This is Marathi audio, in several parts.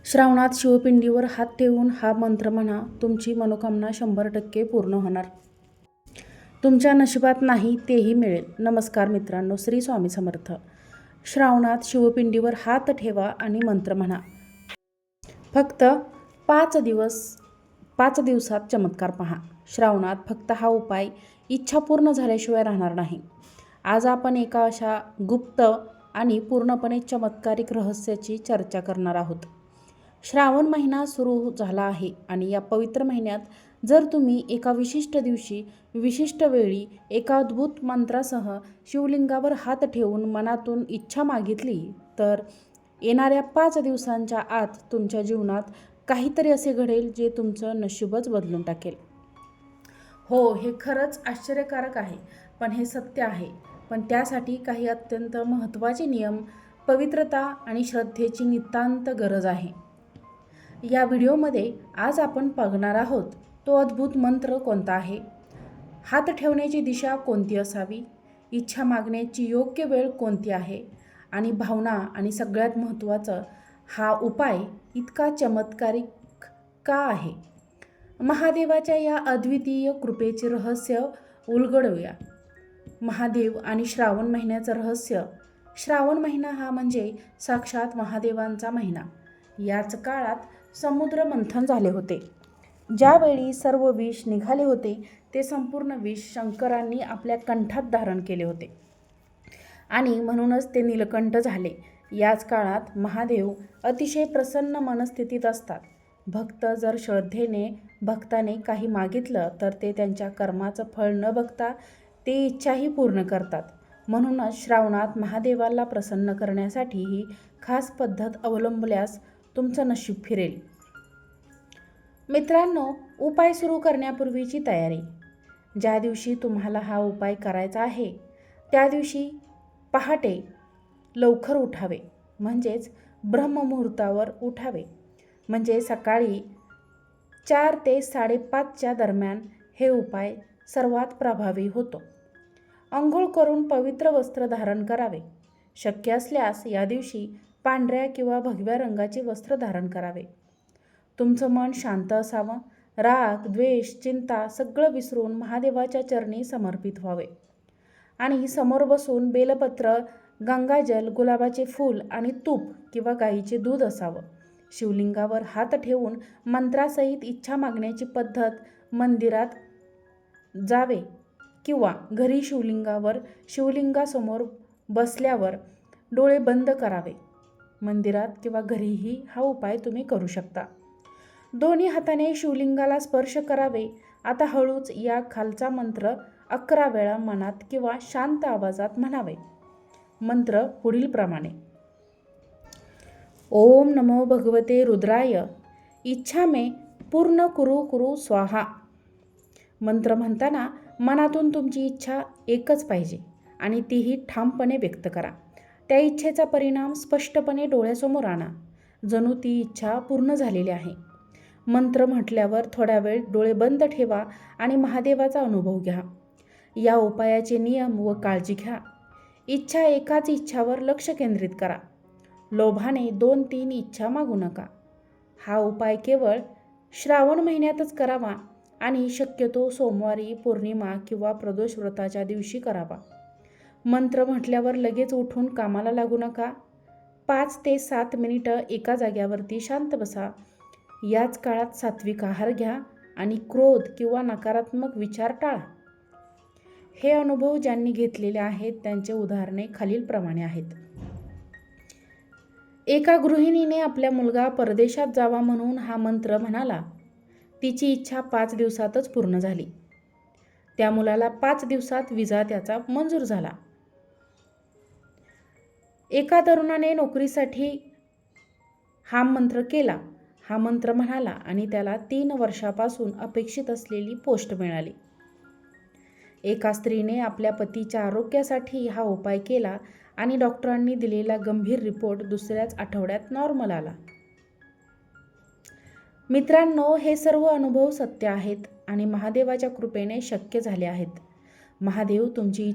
श्रावणात शिवपिंडीवर हात ठेवून हा मंत्र म्हणा, तुमची मनोकामना 100% पूर्ण होणार. तुमच्या नशिबात नाही तेही मिळेल. नमस्कार मित्रांनो, श्री स्वामी समर्थ. श्रावणात शिवपिंडीवर हात ठेवा आणि मंत्र म्हणा. फक्त 5 दिवसात चमत्कार पहा. श्रावणात फक्त हा उपाय इच्छा पूर्ण झाल्याशिवाय राहणार नाही. आज आपण एका अशा गुप्त आणि पूर्णपणे चमत्कारिक रहस्याची चर्चा करणार आहोत. श्रावण महिना सुरू झाला आहे आणि या पवित्र महिन्यात जर तुम्ही एका विशिष्ट दिवशी, विशिष्ट वेळी, एका अद्भुत मंत्रासह शिवलिंगावर हात ठेवून मनातून इच्छा मागितली, तर येणाऱ्या 5 दिवसांच्या आत तुमच्या जीवनात काहीतरी असे घडेल जे तुमचं नशीबच बदलून टाकेल. हो, हे खरंच आश्चर्यकारक आहे, पण हे सत्य आहे. पण त्यासाठी काही अत्यंत महत्त्वाचे नियम, पवित्रता आणि श्रद्धेची नितांत गरज आहे. या व्हिडिओमध्ये आज आपण बघणार आहोत तो अद्भुत मंत्र कोणता आहे, हात ठेवण्याची दिशा कोणती असावी, इच्छा मागण्याची योग्य वेळ कोणती आहे आणि भावना, आणि सगळ्यात महत्त्वाचं, हा उपाय इतका चमत्कारिक का आहे. महादेवाच्या या अद्वितीय कृपेचे रहस्य उलगडूया. महादेव आणि श्रावण महिन्याचं रहस्य. श्रावण महिना हा म्हणजे साक्षात महादेवांचा महिना. याच काळात समुद्र मंथन झाले होते. ज्यावेळी सर्व विष निघाले होते, ते संपूर्ण विष शंकरांनी आपल्या कंठात धारण केले होते आणि म्हणूनच ते नीलकंठ झाले. याच काळात महादेव अतिशय प्रसन्न मनस्थितीत असतात. भक्त जर श्रद्धेने, भक्ताने काही मागितलं तर ते त्यांच्या कर्माचं फळ न बघता ते इच्छाही पूर्ण करतात. म्हणूनच श्रावणात महादेवाला प्रसन्न करण्यासाठी ही खास पद्धत अवलंबल्यास तुमचं नशीब फिरेल. मित्रांनो, उपाय सुरू करण्यापूर्वीची तयारी. ज्या दिवशी तुम्हाला हा उपाय करायचा आहे त्या दिवशी पहाटे लवकर उठावे, म्हणजेच ब्रह्ममुहूर्तावर उठावे. म्हणजे सकाळी 4 ते 5:30च्या दरम्यान हे उपाय सर्वात प्रभावी होतो. अंघोळ करून पवित्र वस्त्र धारण करावे. शक्य असल्यास या दिवशी पांढऱ्या किंवा भगव्या रंगाचे वस्त्र धारण करावे. तुमचं मन शांत असावं. राग, द्वेष, चिंता सगळं विसरून महादेवाच्या चरणी समर्पित व्हावे आणि समोर बसून बेलपत्र, गंगाजल, गुलाबाचे फूल आणि तूप किंवा गाईचे दूध असावं. शिवलिंगावर हात ठेवून मंत्रासहित इच्छा मागण्याची पद्धत मंदिरात जावे किंवा घरी शिवलिंगासमोर बसल्यावर डोळे बंद करावे. मंदिरात किंवा घरीही हा उपाय तुम्ही करू शकता. दोन्ही हाताने शिवलिंगाला स्पर्श करावे. आता हळूच या खालचा मंत्र 11 वेळा मनात किंवा शांत आवाजात म्हणावे. मंत्र पुढील प्रमाणे: ओम नमो भगवते रुद्राय, इच्छा मे पूर्ण कुरु स्वाहा. मंत्र म्हणताना मनातून तुमची इच्छा एकच पाहिजे आणि तीही ठामपणे व्यक्त करा. त्या इच्छेचा परिणाम स्पष्टपणे डोळ्यासमोर आणा, जणू ती इच्छा पूर्ण झालेली आहे. मंत्र म्हटल्यावर थोडा वेळ डोळे बंद ठेवा आणि महादेवाचा अनुभव घ्या. या उपायाचे नियम व काळजी घ्या. एकाच इच्छावर लक्ष केंद्रित करा. लोभाने 2-3 इच्छा मागू नका. हा उपाय केवळ श्रावण महिन्यातच करावा आणि शक्यतो सोमवारी, पौर्णिमा किंवा प्रदोष व्रताच्या दिवशी करावा. मंत्र म्हटल्यावर लगेच उठून कामाला लागू नका. 5 ते 7 मिनिटं एका जाग्यावरती शांत बसा. याच काळात सात्विक आहार घ्या आणि क्रोध किंवा नकारात्मक विचार टाळा. हे अनुभव ज्यांनी घेतलेले आहेत त्यांचे उदाहरणे खालीलप्रमाणे आहेत. एका गृहिणीने आपला मुलगा परदेशात जावा म्हणून हा मंत्र म्हणाला. तिची इच्छा 5 दिवसातच पूर्ण झाली. त्या मुलाला 5 दिवसात विजा त्याचा मंजूर झाला. एका तरुणाने नोकरीसाठी हा मंत्र केला. हा मंत्र म्हणाला आणि त्याला 3 वर्षापासून अपेक्षित असलेली पोस्ट मिळाली. एका स्त्रीने आपल्या पतीच्या आरोग्यासाठी हा उपाय केला आणि डॉक्टरांनी दिलेला गंभीर रिपोर्ट दुसऱ्याच आठवड्यात नॉर्मल आला. मित्रांनो, हे सर्व अनुभव सत्य आहेत आणि महादेवाच्या कृपेने शक्य झाले आहेत. महादेव तुमची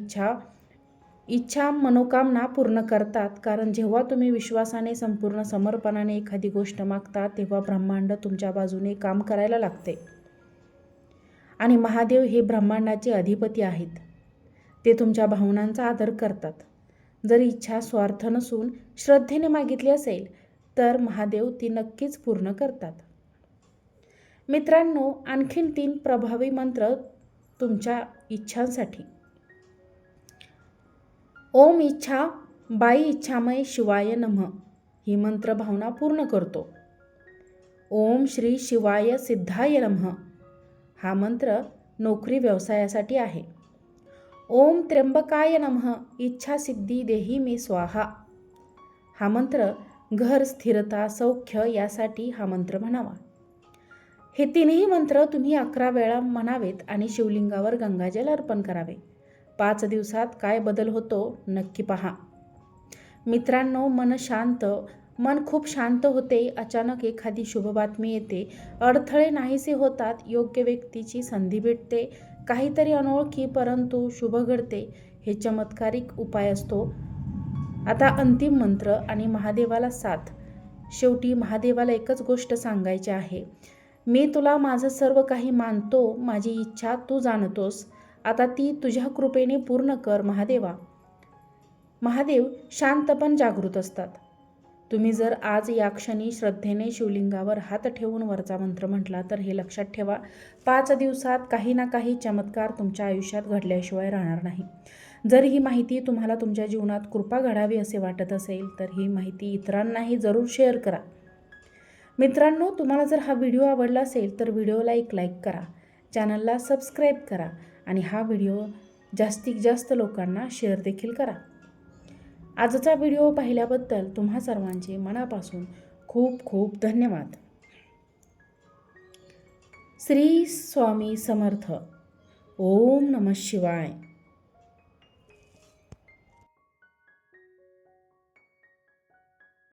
इच्छा मनोकामना पूर्ण करतात, कारण जेव्हा तुम्ही विश्वासाने संपूर्ण समर्पणाने एखादी गोष्ट मागता तेव्हा ब्रह्मांड तुमच्या बाजूने काम करायला लागते. आणि महादेव हे ब्रह्मांडाचे अधिपती आहेत. ते तुमच्या भावनांचा आदर करतात. जर इच्छा स्वार्थ नसून श्रद्धेने मागितली असेल तर महादेव ती नक्कीच पूर्ण करतात. मित्रांनो, आणखीन 3 प्रभावी मंत्र तुमच्या इच्छांसाठी. ओम इच्छा बाई इच्छामय शिवाय नमः ही मंत्र भावना पूर्ण करतो. ओम श्री शिवाय सिद्धाय नमः हा मंत्र नोकरी व्यवसायासाठी आहे. ओम त्र्यंबकाय नमः इच्छा सिद्धी देही मे स्वाहा हा मंत्र घर स्थिरता सौख्य यासाठी हा मंत्र म्हणावा. हे 3ही मंत्र तुम्ही 11 वेळा म्हणावेत आणि शिवलिंगावर गंगाजल अर्पण करावे. 5 दिवसात काय बदल होतो नक्की पहा. मित्रांनो, मन खूप शांत होते. अचानक एखादी शुभ बातमी येते. अडथळे नाहीसे होतात. योग्य व्यक्तीची संधी भेटते. काहीतरी अनोळखी परंतु शुभ घडते. हे चमत्कारिक उपाय असतो. आता अंतिम मंत्र आणि महादेवाला साथ. शेवटी महादेवाला एकच गोष्ट सांगायची आहे. मी तुला माझं सर्व काही मानतो. माझी इच्छा तू जाणतोस. आता ती तुझ्या कृपेने पूर्ण कर महादेवा. महादेव शांत पण जागृत असतात. तुम्ही जर आज या क्षणी श्रद्धेने शिवलिंगावर हात ठेवून वरचा मंत्र म्हटला तर हे लक्षात ठेवा, 5 दिवसात काही ना काही चमत्कार तुमच्या आयुष्यात घडल्याशिवाय राहणार नाही. जर ही माहिती तुम्हाला तुमच्या जीवनात कृपा घडावी असे वाटत असेल तर ही माहिती इतरांनाही जरूर शेअर करा. मित्रांनो, तुम्हाला जर हा व्हिडिओ आवडला असेल तर व्हिडिओला एक लाईक करा, चॅनलला सबस्क्राईब करा आणि हा व्हिडिओ जास्तीत जास्त लोकांना शेअर देखील करा. आजचा व्हिडिओ पाहिल्याबद्दल तुम्हा सर्वांचे मनापासून खूप खूप धन्यवाद. श्री स्वामी समर्थ. ओम नमः शिवाय.